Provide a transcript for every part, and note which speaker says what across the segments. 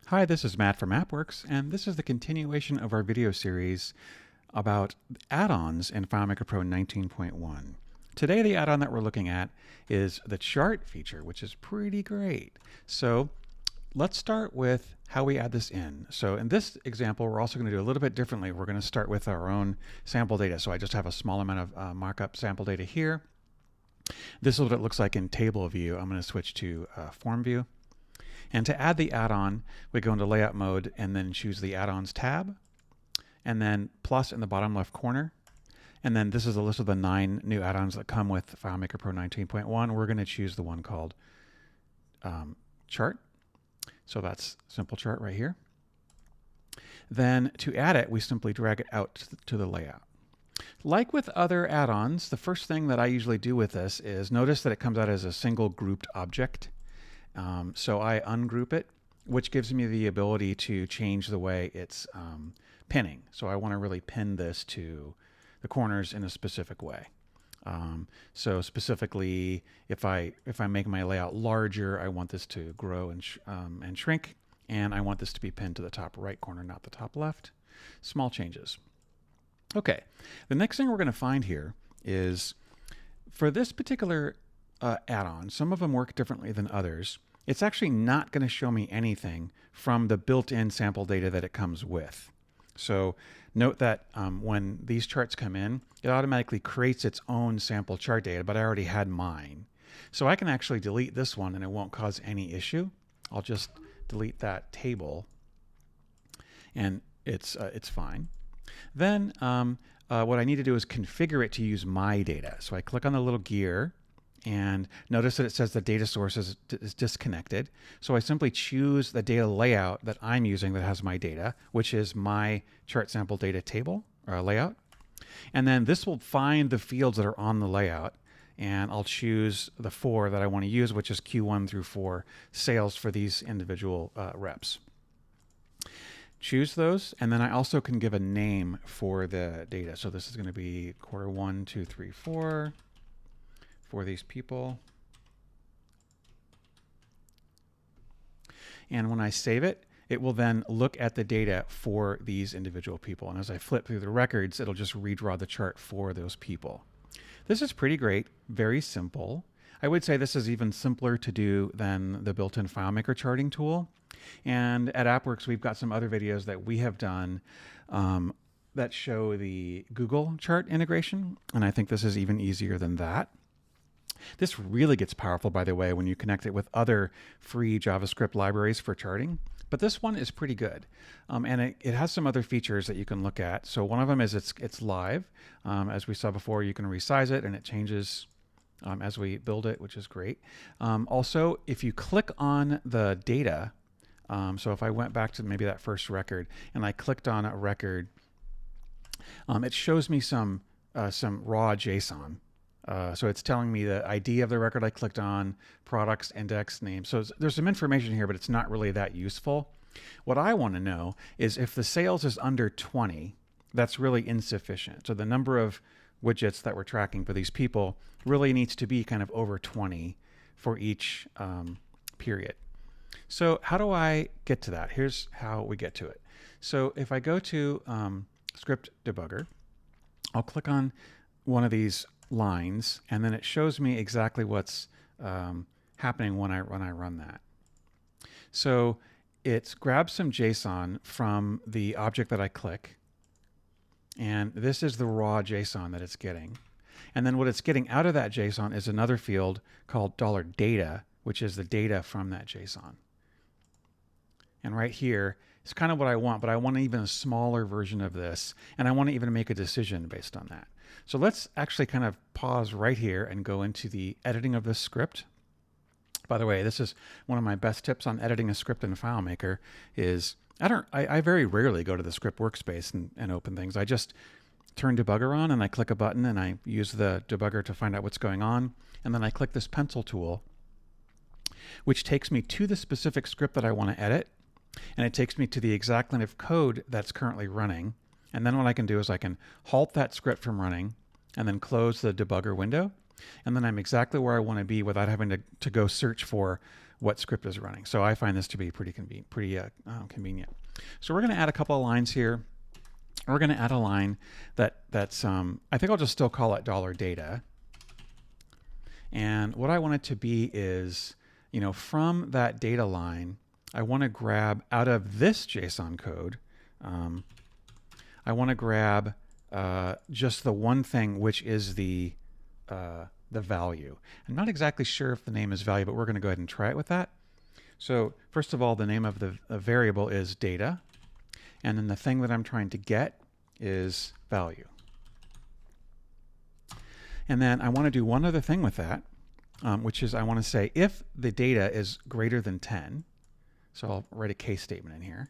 Speaker 1: Hi, this is Matt from AppWorks, and this is the continuation of our video series about add-ons in FileMaker Pro 19.1. Today, the add-on that we're looking at is the chart feature, which is pretty great. So let's start with how we add this in. So in this example, we're also going to do a little bit differently. We're going to start with our own sample data. So I just have a small amount of markup sample data here. This is what it looks like in table view. I'm going to switch to form view. And to add the add-on, we go into layout mode and then choose the add-ons tab, and then plus in the bottom left corner. And then this is a list of the 9 new add-ons that come with FileMaker Pro 19.1. We're going to choose the one called chart. So that's simple chart right here. Then to add it, we simply drag it out to the layout. Like with other add-ons, the first thing that I usually do with this is notice that it comes out as a single grouped object. So I ungroup it, which gives me the ability to change the way it's pinning. So I want to really pin this to the corners in a specific way. So specifically, if I make my layout larger, I want this to grow and shrink, and I want this to be pinned to the top right corner, not the top left. Small changes. Okay, the next thing we're going to find here is for this particular add-on, some of them work differently than others. It's actually not going to show me anything from the built-in sample data that it comes with. So note that when these charts come in, it automatically creates its own sample chart data, but I already had mine. So I can actually delete this one and it won't cause any issue. I'll just delete that table and it's fine. Then what I need to do is configure it to use my data. So I click on the little gear, and notice that it says the data source is disconnected. So I simply choose the data layout that I'm using that has my data, which is my chart sample data table or layout. And then this will find the fields that are on the layout, and I'll choose the 4 that I want to use, which is Q1 through 4 sales for these individual reps. Choose those, and then I also can give a name for the data. So this is going to be quarter 1, 2, 3, 4. For these people. And when I save it, it will then look at the data for these individual people. And as I flip through the records, it'll just redraw the chart for those people. This is pretty great, very simple. I would say this is even simpler to do than the built-in FileMaker charting tool. And at AppWorks, we've got some other videos that we have done that show the Google chart integration. And I think this is even easier than that. This really gets powerful, by the way, when you connect it with other free JavaScript libraries for charting. But this one is pretty good. And it has some other features that you can look at. So one of them is it's live. As we saw before, you can resize it and it changes as we build it, which is great. Also, if you click on the data, so if I went back to maybe that first record and I clicked on a record, it shows me some raw JSON. So it's telling me the ID of the record I clicked on, products, index, name. So there's some information here, but it's not really that useful. What I want to know is if the sales is under 20, that's really insufficient. So the number of widgets that we're tracking for these people really needs to be kind of over 20 for each period. So how do I get to that? Here's how we get to it. So if I go to Script Debugger, I'll click on one of these lines, and then it shows me exactly what's happening when I run that. So it grabs some JSON from the object that I click, and this is the raw JSON that it's getting. And then what it's getting out of that JSON is another field called $data, which is the data from that JSON. And right here is kind of what I want, but I want even a smaller version of this, and I want to even make a decision based on that. So let's actually kind of pause right here and go into the editing of this script. By the way, this is one of my best tips on editing a script in FileMaker is I very rarely go to the script workspace and open things. I just turn debugger on and I click a button and I use the debugger to find out what's going on. And then I click this pencil tool, which takes me to the specific script that I want to edit. And it takes me to the exact line of code that's currently running. And then what I can do is I can halt that script from running and then close the debugger window. And then I'm exactly where I want to be without having to go search for what script is running. So I find this to be pretty convenient. So we're going to add a couple of lines here. We're going to add a line that's, I think I'll just still call it $data. And what I want it to be is, from that data line, I want to grab out of this JSON code, I want to grab just the one thing, which is the value. I'm not exactly sure if the name is value, but we're going to go ahead and try it with that. So first of all, the name of the variable is data. And then the thing that I'm trying to get is value. And then I want to do one other thing with that, which is I want to say if the data is greater than 10, so I'll write a case statement in here.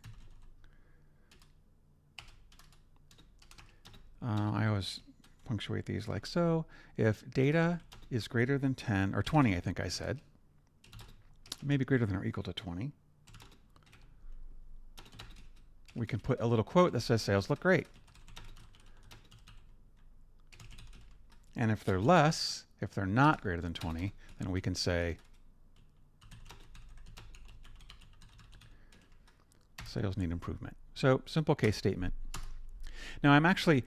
Speaker 1: I always punctuate these like so. If data is greater than 10, or 20, I think I said, maybe greater than or equal to 20, we can put a little quote that says sales look great. And if they're less, if they're not greater than 20, then we can say sales need improvement. So simple case statement. Now I'm actually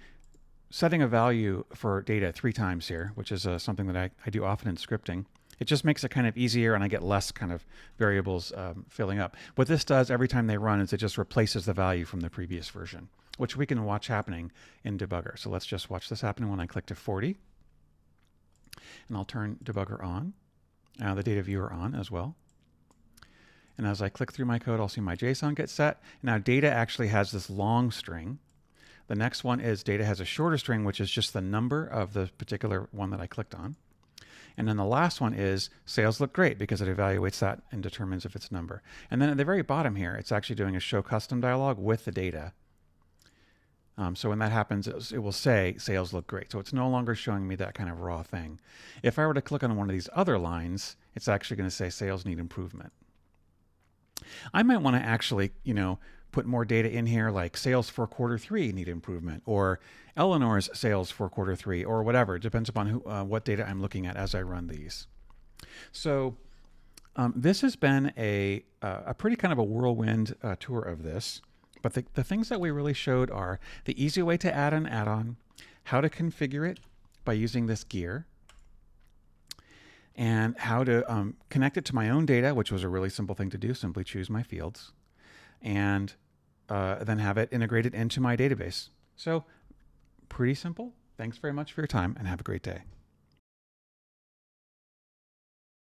Speaker 1: setting a value for data 3 times here, which is something that I do often in scripting. It just makes it kind of easier and I get less kind of variables filling up. What this does every time they run is it just replaces the value from the previous version, which we can watch happening in debugger. So let's just watch this happening when I click to 40. And I'll turn debugger on, the data viewer on as well. And as I click through my code, I'll see my JSON get set. Now data actually has this long string. The next one is data has a shorter string, which is just the number of the particular one that I clicked on. And then the last one is sales look great because it evaluates that and determines if it's number. And then at the very bottom here, it's actually doing a show custom dialog with the data. So when that happens, it will say sales look great. So it's no longer showing me that kind of raw thing. If I were to click on one of these other lines, it's actually going to say sales need improvement. I might want to actually, put more data in here like sales for Q3 need improvement, or Eleanor's sales for Q3, or whatever. It depends upon what data I'm looking at as I run these. So this has been a pretty kind of a whirlwind tour of this. But the things that we really showed are the easy way to add an add-on, how to configure it by using this gear, and how to connect it to my own data, which was a really simple thing to do. Simply choose my fields, and then have it integrated into my database. So pretty simple. Thanks very much for your time, and have a great day.